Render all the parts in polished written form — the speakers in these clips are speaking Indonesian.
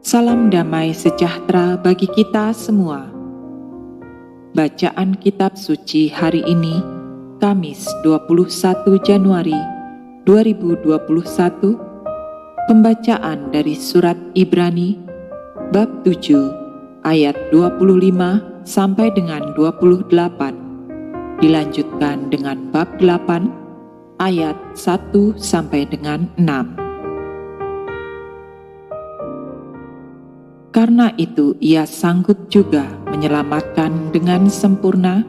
Salam damai sejahtera bagi kita semua. Bacaan Kitab Suci hari ini, Kamis 21 Januari 2021, pembacaan dari surat Ibrani, bab 7, ayat 25 sampai dengan 28, dilanjutkan dengan bab 8, ayat 1 sampai dengan 6. Karena itu ia sanggup juga menyelamatkan dengan sempurna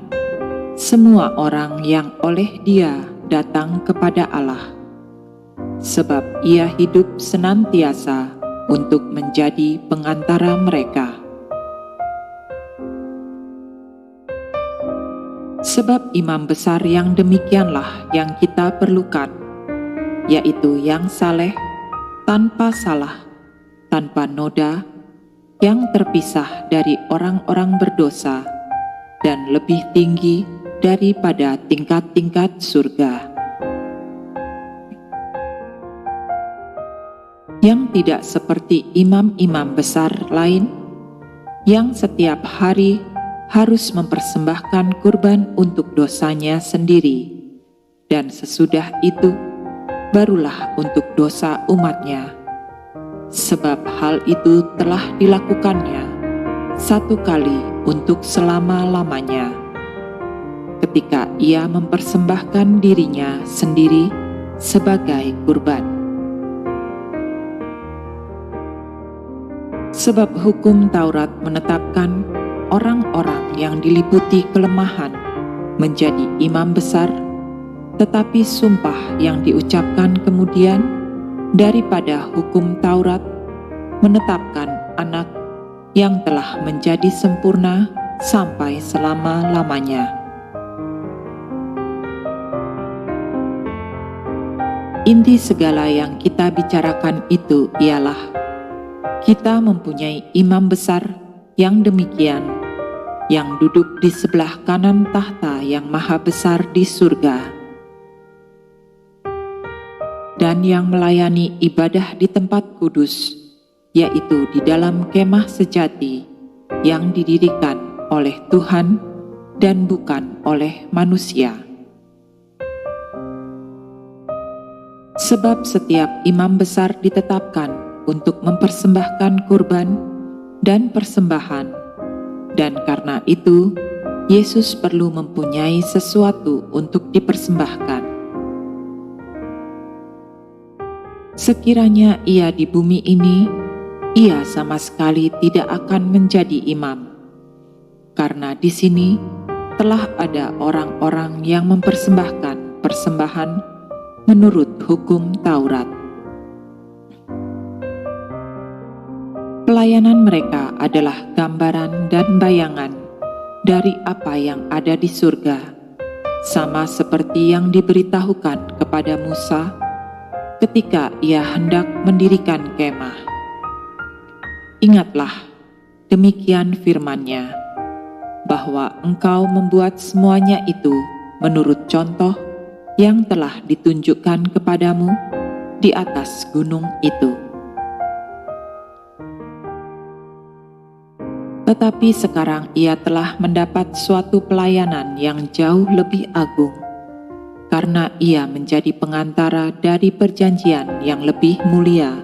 semua orang yang oleh Dia datang kepada Allah, sebab ia hidup senantiasa untuk menjadi pengantara mereka. Sebab imam besar yang demikianlah yang kita perlukan, yaitu yang saleh, tanpa salah, tanpa noda, yang terpisah dari orang-orang berdosa dan lebih tinggi daripada tingkat-tingkat surga, yang tidak seperti imam-imam besar lain yang setiap hari harus mempersembahkan kurban untuk dosanya sendiri, dan sesudah itu barulah untuk dosa umatnya. Sebab hal itu telah dilakukannya satu kali untuk selama-lamanya, ketika ia mempersembahkan dirinya sendiri sebagai kurban. Sebab hukum Taurat menetapkan orang-orang yang diliputi kelemahan menjadi imam besar, tetapi sumpah yang diucapkan kemudian daripada hukum Taurat menetapkan Anak yang telah menjadi sempurna sampai selama-lamanya. Inti segala yang kita bicarakan itu ialah kita mempunyai imam besar yang demikian, yang duduk di sebelah kanan tahta yang maha besar di surga, dan yang melayani ibadah di tempat kudus, yaitu di dalam kemah sejati yang didirikan oleh Tuhan dan bukan oleh manusia. Sebab setiap imam besar ditetapkan untuk mempersembahkan kurban dan persembahan, dan karena itu Yesus perlu mempunyai sesuatu untuk dipersembahkan. Sekiranya ia di bumi ini, ia sama sekali tidak akan menjadi imam, karena di sini telah ada orang-orang yang mempersembahkan persembahan menurut hukum Taurat. Pelayanan mereka adalah gambaran dan bayangan dari apa yang ada di surga, sama seperti yang diberitahukan kepada Musa ketika ia hendak mendirikan kemah. Ingatlah, demikian firman-Nya, bahwa engkau membuat semuanya itu menurut contoh yang telah ditunjukkan kepadamu di atas gunung itu. Tetapi sekarang ia telah mendapat suatu pelayanan yang jauh lebih agung, karena ia menjadi pengantara dari perjanjian yang lebih mulia,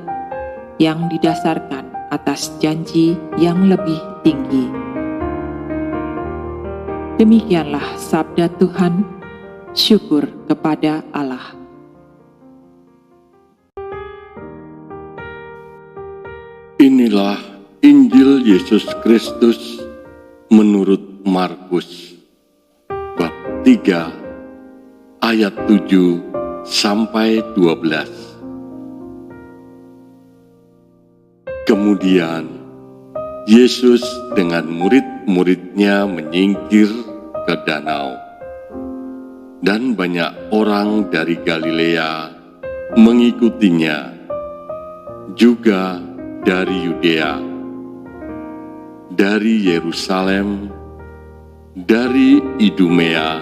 yang didasarkan atas janji yang lebih tinggi. Demikianlah sabda Tuhan, syukur kepada Allah. Inilah Injil Yesus Kristus menurut Markus, bab 3, ayat 7 sampai 12. Kemudian Yesus dengan murid-muridnya menyingkir ke danau, dan banyak orang dari Galilea mengikutinya, juga dari Yudea, dari Yerusalem, dari Idumea,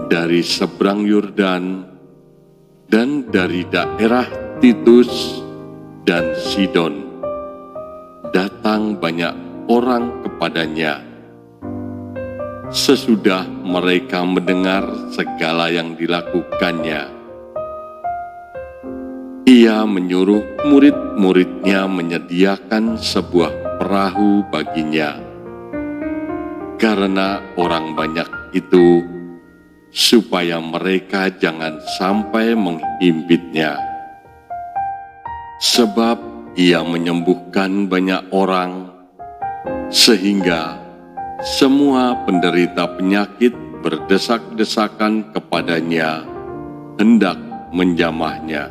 dari seberang Yordan, dan dari daerah Titus dan Sidon, datang banyak orang kepadanya. Sesudah mereka mendengar segala yang dilakukannya, ia menyuruh murid-muridnya menyediakan sebuah perahu baginya, karena orang banyak itu, supaya mereka jangan sampai menghimpitnya. Sebab ia menyembuhkan banyak orang, sehingga semua penderita penyakit berdesak-desakan kepadanya, hendak menjamahnya.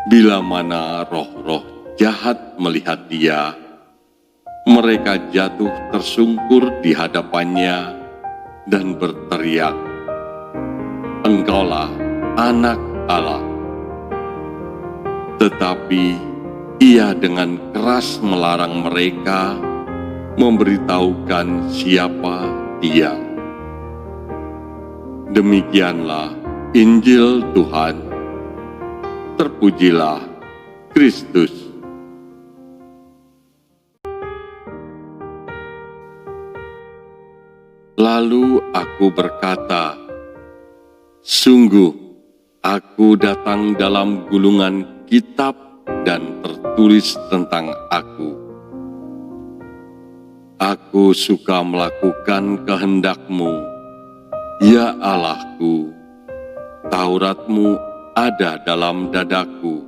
Bila mana roh-roh jahat melihat dia, mereka jatuh tersungkur di hadapannya dan berteriak, "Engkaulah Anak Allah." Tetapi ia dengan keras melarang mereka memberitahukan siapa dia. Demikianlah Injil Tuhan. Terpujilah Kristus. Lalu aku berkata, "Sungguh, aku datang dalam gulungan kitab dan tertulis tentang aku. Aku suka melakukan kehendak-Mu, ya Allahku. Taurat-Mu ada dalam dadaku.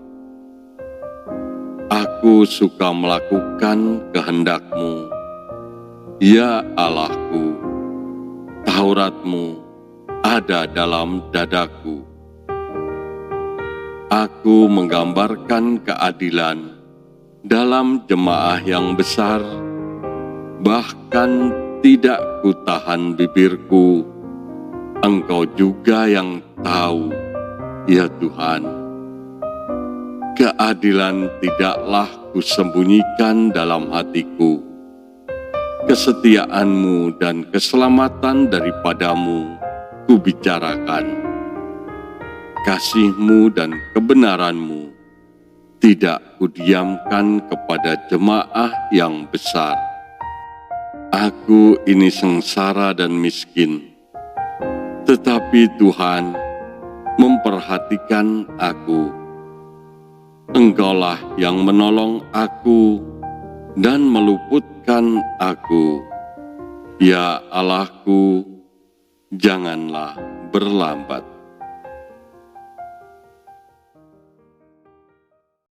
Aku suka melakukan kehendak-Mu, ya Allahku. Taurat-Mu ada dalam dadaku. Aku menggambarkan keadilan dalam jemaah yang besar, bahkan tidak kutahan bibirku. Engkau juga yang tahu, ya Tuhan. Keadilan tidaklah kusembunyikan dalam hatiku. Kesetiaan-Mu dan keselamatan daripadamu kubicarakan. Kasih-Mu dan kebenaran-Mu tidak kudiamkan kepada jemaah yang besar. Aku ini sengsara dan miskin, tetapi Tuhan memperhatikan aku. Engkaulah yang menolong aku dan meluputkan aku. Ya Allahku, janganlah berlambat."